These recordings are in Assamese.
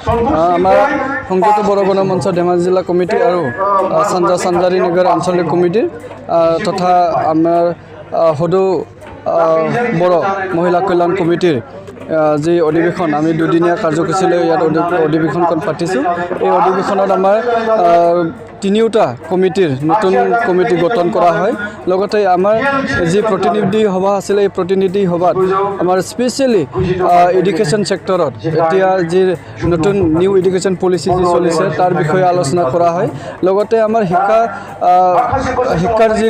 আমাৰ সংযুক্ত বড়ো গণমঞ্চ ধেমাজি জিলা কমিটি আৰু চানজাৰী নগৰ আঞ্চলিক কমিটি তথা আমাৰ সদৌ বড়ো মহিলা কল্যাণ কমিটিৰ যি অধিৱেশন আমি দুদিনীয়া কাৰ্যসূচীলৈ ইয়াত অধিৱেশনখন পাতিছোঁ। এই অধিৱেশনত আমাৰ তিনিওটা কমিটিৰ নতুন কমিটি গঠন কৰা হয়। লগতে আমাৰ যি প্ৰতিনিধি সভা আছিলে এই প্ৰতিনিধি সভাত আমাৰ স্পেচিয়েলি এডুকেশ্যন ছেক্টৰত এতিয়া যি নতুন নিউ এডুকেশ্যন পলিচি যি চলিছে তাৰ বিষয়ে আলোচনা কৰা হয়। লগতে আমাৰ শিক্ষাৰ যি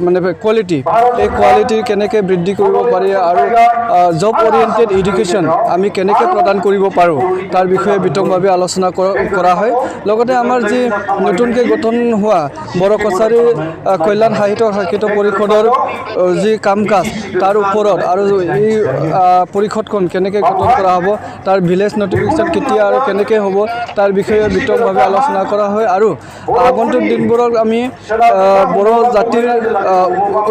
মানে কোৱালিটি এই কোৱালিটি কেনেকৈ বৃদ্ধি কৰিব পাৰি আৰু জব অৰিয়েণ্টেড এডুকেশ্যন আমি কেনেকৈ প্ৰদান কৰিব পাৰোঁ তাৰ বিষয়ে বিতংভাৱে আলোচনা কৰা হয়। লগতে আমাৰ যি নতুনকৈ গঠন হোৱা বড়ো কছাৰী কল্যাণ সাহিত্য পৰিষদৰ যি কাম কাজ তাৰ ওপৰত আৰু এই পৰিষদখন কেনেকৈ গঠন কৰা হ'ব, তাৰ ভিলেজ নটিফিকেশ্যন কেতিয়া আৰু কেনেকৈ হ'ব তাৰ বিষয়ে বিতংভাৱে আলোচনা কৰা হয়। আৰু আগন্তুক দিনবোৰত আমি বড়ো জাতিৰ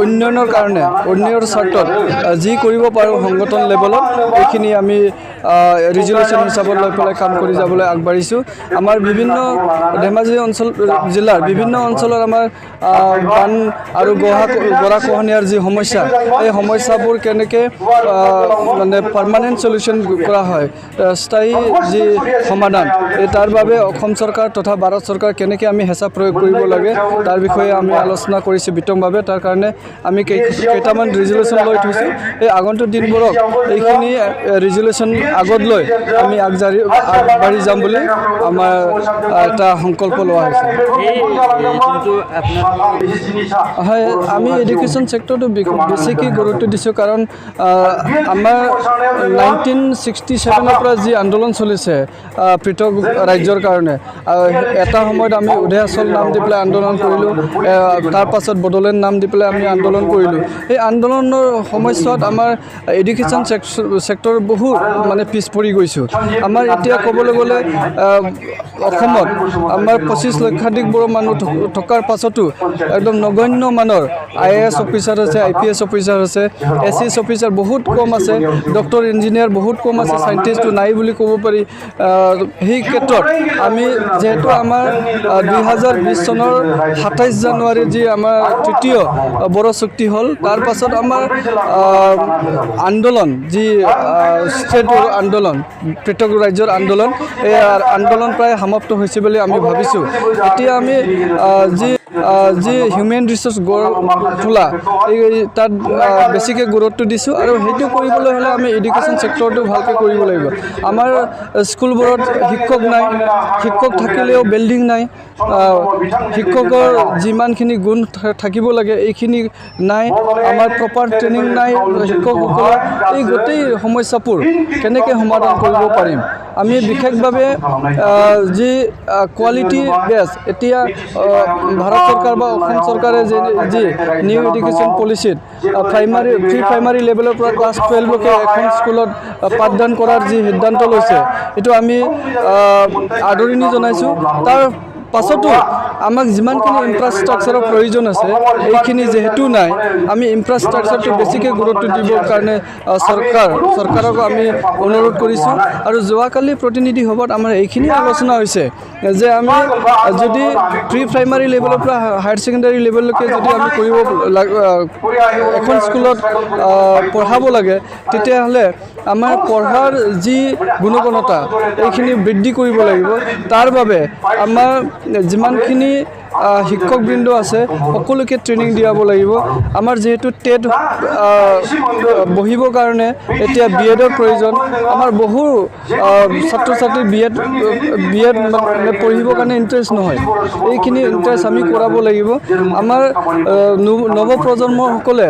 উন্নয়নৰ কাৰণে উন্নয়নৰ স্বাৰ্থত যি কৰিব পাৰোঁ সংগঠন লেভেলত এইখিনি আমি ৰিজলিউশ্যন হিচাপত লৈ পেলাই কাম কৰি যাবলৈ আগবাঢ়িছোঁ। আমাৰ বিভিন্ন ধেমাজি জিলাৰ বিভিন্ন অঞ্চলত আমাৰ বান আৰু গৰাখহনীয়াৰ যি সমস্যা এই সমস্যাবোৰ কেনেকৈ মানে পাৰ্মানেণ্ট চলিউশ্যন কৰা হয়, স্থায়ী যি সমাধান তাৰ বাবে অসম চৰকাৰ তথা ভাৰত চৰকাৰ কেনেকৈ আমি হেঁচা প্ৰয়োগ কৰিব লাগে তাৰ বিষয়ে আমি আলোচনা কৰিছোঁ বিতংভাৱে। তাৰ কাৰণে আমি কেইটামান ৰিজলিউশ্যন লৈ থৈছোঁ। এই আগন্তুক দিনবোৰত এইখিনি ৰিজলিউশ্যন আগত লৈ আমি আগবাঢ়ি যাম বুলি আমাৰ এটা সংকল্প লোৱা হৈছে। হয়, আমি এডুকেশ্যন ছেক্টৰটো বেছিকৈ গুৰুত্ব দিছোঁ কাৰণ আমাৰ 1967 পৰা যি আন্দোলন চলিছে পৃথক ৰাজ্যৰ কাৰণে, এটা সময়ত আমি উদয়াচল নাম দি পেলাই আন্দোলন কৰিলোঁ, তাৰ পাছত বড়োলেণ্ড নাম দি পেলাই আমি আন্দোলন কৰিলোঁ। এই আন্দোলনৰ সময়ছোৱাত আমাৰ এডুকেশ্যন ছেক্টৰ বহুত মানে পিছ পৰি গৈছোঁ। আমাৰ এতিয়া ক'বলৈ গ'লে অসমত আমাৰ 25 লক্ষাধিক বড়ো মানুহ থকাৰ পাছতো একদম নগণ্য মানৰ IAS অফিচাৰ আছে, IPS অফিচাৰ আছে, SES অফিচাৰ বহুত কম আছে, ডক্টৰ ইঞ্জিনিয়াৰ বহুত কম আছে, চাইণ্টিষ্টটো নাই বুলি ক'ব পাৰি। সেই ক্ষেত্ৰত আমি যিহেতু আমাৰ 2020 চনৰ 27 জানুৱাৰী যি আমাৰ তৃতীয় বড়ো চুক্তি হ'ল, তাৰ পাছত আমাৰ আন্দোলন যি ষ্টেট আন্দোলন পৃথক ৰাজ্যৰ আন্দোলন এই আন্দোলন প্ৰায় সমাপ্ত হৈছে বুলি আমি ভাবিছোঁ। এতিয়া আমি যি হিউমেন ৰিচোৰ্চ গঢ় তোলা তাত বেছিকৈ গুৰুত্ব দিছোঁ আৰু সেইটো কৰিবলৈ হ'লে আমি এডুকেশ্যন ছেক্টৰটো ভালকৈ কৰিব লাগিব। আমাৰ স্কুলবোৰত শিক্ষক নাই, শিক্ষক থাকিলেও বিল্ডিং নাই, শিক্ষকৰ যিমানখিনি গুণ থাকিব লাগে এইখিনি নাই, আমাৰ প্ৰপাৰ ট্ৰেইনিং নাই শিক্ষকসকলৰ। এই গোটেই সমস্যাবোৰ কেনেকৈ সমাধান কৰিব পাৰিম, আমি বিশেষভাৱে যি কোৱালিটি বেছ এতিয়া ভাৰত চৰকাৰ বা অসম চৰকাৰে যি নিউ এডুকেশ্যন পলিচিত প্ৰি প্ৰাইমাৰী লেভেলৰ পৰা ক্লাছ 12লৈকে এখন স্কুলত পাঠদান কৰাৰ যি সিদ্ধান্ত লৈছে এইটো আমি আদৰণি জনাইছোঁ। তাৰ পাছতো আমাক যিমানখিনি ইনফ্ৰাষ্ট্ৰাকচাৰৰ প্ৰয়োজন আছে এইখিনি যিহেতু নাই, আমি ইনফ্ৰাষ্ট্ৰাকচাৰটো বেছিকৈ গুৰুত্ব দিবৰ কাৰণে চৰকাৰক আমি অনুৰোধ কৰিছোঁ। আৰু যোৱাকালি প্ৰতিনিধি সভাত আমাৰ এইখিনি আলোচনা হৈছে যে আমি যদি প্ৰি প্ৰাইমাৰী লেভেলৰ পৰা হায়াৰ ছেকেণ্ডাৰী লেভেললৈকে যদি আমি কৰিব এখন স্কুলত পঢ়াব লাগে তেতিয়াহ'লে আমাৰ পঢ়াৰ যি গুণগততা এইখিনি বৃদ্ধি কৰিব লাগিব। তাৰ বাবে আমাৰ যিমানখিনি শিক্ষকবৃন্দ আছে সকলোকে ট্ৰেইনিং দিয়াব লাগিব। আমাৰ যিহেতু টেট বহিবৰ কাৰণে এতিয়া BEdৰ প্ৰয়োজন, আমাৰ বহু ছাত্ৰ ছাত্ৰী BEd মানে পঢ়িবৰ কাৰণে ইণ্টাৰেষ্ট নহয়, এইখিনি ইণ্টাৰেষ্ট আমি কৰাব লাগিব। আমাৰ নৱপ্ৰজন্মসকলে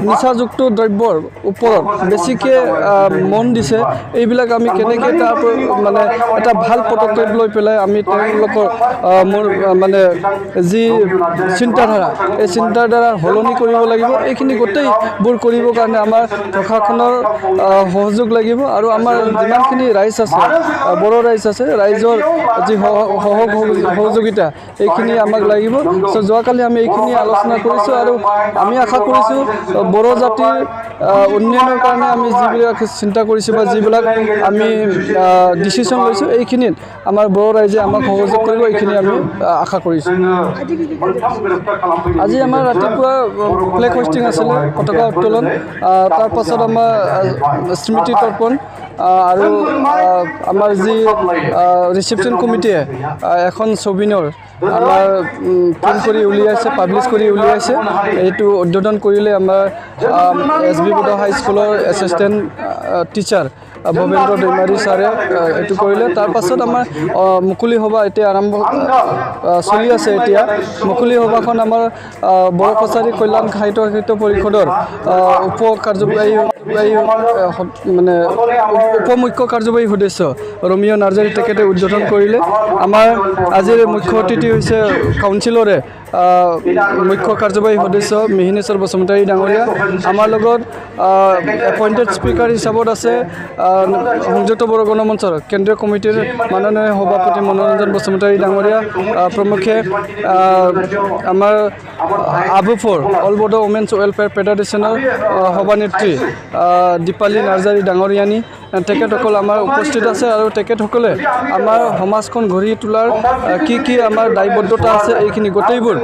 নিচাযুক্ত দ্ৰব্যৰ ওপৰত বেছিকৈ মন দিছে, এইবিলাক আমি কেনেকৈ তাৰ মানে এটা ভাল পদক্ষেপ লৈ পেলাই আমি তেওঁলোকৰ মানে যি চিন্তাধাৰা এই চিন্তাধাৰা সলনি কৰিব লাগিব। এইখিনি গোটেইবোৰ কৰিবৰ কাৰণে আমাৰ প্ৰশাসনৰ সহযোগ লাগিব আৰু আমাৰ যিমানখিনি ৰাইজ আছে বড়ো ৰাইজ আছে ৰাইজৰ যি সহযোগিতা এইখিনি আমাক লাগিব। চ' যোৱাকালি আমি এইখিনি আলোচনা কৰিছোঁ আৰু আমি আশা কৰিছোঁ বড়ো জাতিৰ উন্নয়নৰ কাৰণে আমি যিবিলাক চিন্তা কৰিছোঁ বা যিবিলাক আমি ডিচিশ্যন লৈছোঁ এইখিনিত আমাৰ বড়ো ৰাইজে আমাক সহযোগ কৰিব এইখিনি আমি আশা কৰিছোঁ। আজি আমাৰ ৰাতিপুৱা ফ্লেগ হোষ্টিং আছিলে পতাকা উত্তোলন, তাৰপাছত আমাৰ স্মৃতি তৰ্পণ আৰু আমাৰ যি ৰিচিপশ্যন কমিটিয়ে এখন ছবিনৰ আমাৰ প্ৰিণ্ট কৰি উলিয়াইছে পাব্লিছ কৰি উলিয়াইছে। এইটো উদ্বোধন কৰিলে আমাৰ SB বড়ো হাইস্কুলৰ এছিষ্টেণ্ট টিচাৰ ভৱেন্দ্ৰ দৈমাৰী ছাৰে এইটো কৰিলে। তাৰপাছত আমাৰ মুকলি সভা এতিয়া আৰম্ভ চলি আছে। এতিয়া মুকলি সভাখন আমাৰ বড়ো কছাৰী কল্যাণ সাহিত্য পৰিষদৰ মানে উপমুখ্য কাৰ্যবাহী সদস্য ৰমিঅ' নাৰ্জাৰী তেখেতে উদ্বোধন কৰিলে। আমাৰ আজিৰ মুখ্য অতিথি হৈছে কাউন্সিলৰে মুখ্য কাৰ্যবাহী সদস্য মিহিনেশ্বৰ বসুমতাৰী ডাঙৰীয়া। আমাৰ লগত এপইণ্টেড স্পীকাৰ হিচাপত আছে সংযুক্ত বড়ো গণমঞ্চৰ কেন্দ্ৰীয় কমিটিৰ মাননীয় সভাপতি মনোৰঞ্জন বসুমতাৰী ডাঙৰীয়া প্ৰমুখ্যে আমাৰ ABUFOR all Bodo women's welfare ফেডাৰেশ্যনৰ সভানেত্ৰী দীপালী নাৰ্জাৰী ডাঙৰীয়ানী তেখেতসকল আমাৰ উপস্থিত আছে আৰু তেখেতসকলে আমাৰ সমাজখন গঢ়ি তোলাৰ কি আমাৰ দায়বদ্ধতা আছে এইখিনি গোটেইবোৰ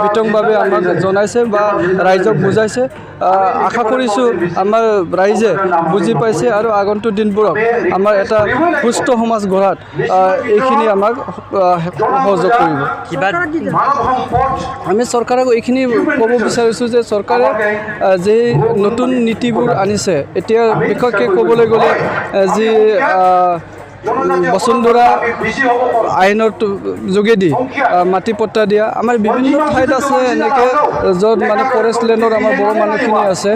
বিতংভাৱে আমাক জনাইছে বা ৰাইজক বুজাইছে। আশা কৰিছোঁ আমাৰ ৰাইজে বুজি পাইছে আৰু আগন্তুক দিনবোৰত আমাৰ এটা সুস্থ সমাজ গঢ়াত এইখিনি আমাক সহযোগ কৰিব। আমি চৰকাৰক এইখিনি ক'ব বিচাৰিছোঁ যে চৰকাৰে যি নতুন নীতিবোৰ আনিছে এতিয়া বিশেষকৈ ক'বলৈ গ'লে যি বসুন্ধৰা আইনৰ যোগেদি মাটি পট্টা দিয়া আমাৰ বিভিন্ন ঠাইত আছে এনেকৈ য'ত মানে ফৰেষ্ট লেণ্ডৰ আমাৰ বড়ো মানুহখিনি আছে।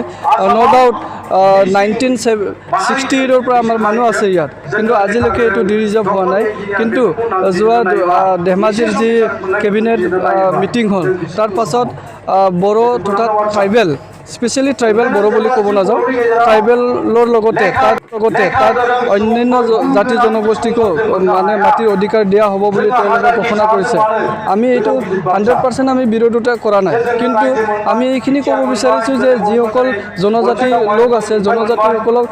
ন' ডাউট 1968ৰ পৰা আমাৰ মানুহ আছে ইয়াত, কিন্তু আজিলৈকে এইটো ডিৰিজাৰ্ভ হোৱা নাই। কিন্তু যোৱা ধেমাজিৰ যি কেবিনেট মিটিং হ'ল তাৰ পাছত বড়ো তথা ট্ৰাইবেল স্পেচিয়েলি ট্ৰাইবেল বড়ো বুলি ক'ব নাযাওঁ, ট্ৰাইবেলৰ লগতে তাত অন্যান্য জাতি জনগোষ্ঠীকো মানে মাটিৰ অধিকাৰ দিয়া হ'ব বুলি তেওঁলোকে ঘোষণা কৰিছে। আমি এইটো 100% আমি বিৰোধিতা কৰা নাই, কিন্তু আমি এইখিনি ক'ব বিচাৰিছোঁ যে যিসকল জনজাতি লোক আছে জনজাতিসকলক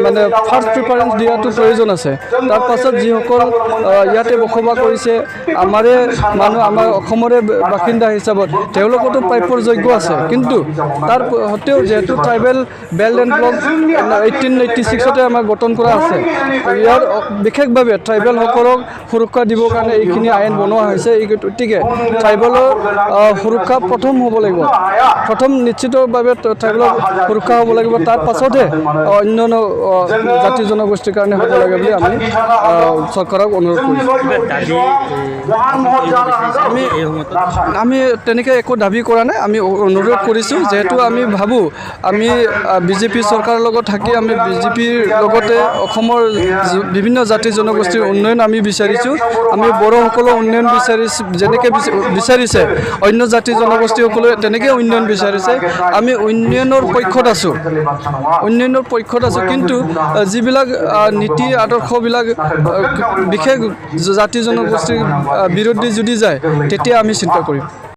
মানে ফাৰ্ষ্ট প্ৰিফাৰেঞ্চ দিয়াটো প্ৰয়োজন আছে। তাৰ পাছত যিসকল ইয়াতে বসবাস কৰিছে আমাৰে মানুহ আমাৰ অসমৰে বাসিন্দা হিচাপত তেওঁলোকতো প্ৰাপ্যৰ যোগ্য আছে। কিন্তু তাৰ সত্ত্বেও যিহেতু ট্ৰাইবেল বেল্ট এণ্ড ব্লক 1886তে আমাৰ গঠন কৰা আছে, ইয়াৰ বিশেষভাৱে ট্ৰাইবেলসকলক সুৰক্ষা দিবৰ কাৰণে এইখিনি আইন বনোৱা হৈছে। গতিকে ট্ৰাইবেলৰ সুৰক্ষা প্ৰথম হ'ব লাগিব, প্ৰথম নিশ্চিতভাৱে ট্ৰাইবেলৰ সুৰক্ষা হ'ব লাগিব, তাৰ পাছতহে অন্যান্য জাতি জনগোষ্ঠীৰ কাৰণে হ'ব লাগে বুলি আমি চৰকাৰক অনুৰোধ কৰিছোঁ। আমি তেনেকৈ একো দাবী কৰা নাই, আমি অনুৰোধ কৰিছোঁ। যিহেতু আমি ভাবোঁ আমি বিজেপি চৰকাৰৰ লগত থাকি আমি বিজেপিৰ লগতে অসমৰ বিভিন্ন জাতি জনগোষ্ঠীৰ উন্নয়ন আমি বিচাৰিছোঁ। আমি বড়োসকলৰ উন্নয়ন যেনেকৈ বিচাৰিছে অন্য জাতি জনগোষ্ঠীসকলে তেনেকৈ উন্নয়ন বিচাৰিছে। আমি উন্নয়নৰ পক্ষত আছোঁ, কিন্তু যিবিলাক নীতি আদৰ্শবিলাক বিশেষ জাতি জনগোষ্ঠীৰ বিৰুদ্ধে যদি যায় তেতিয়া আমি চিন্তা কৰিম।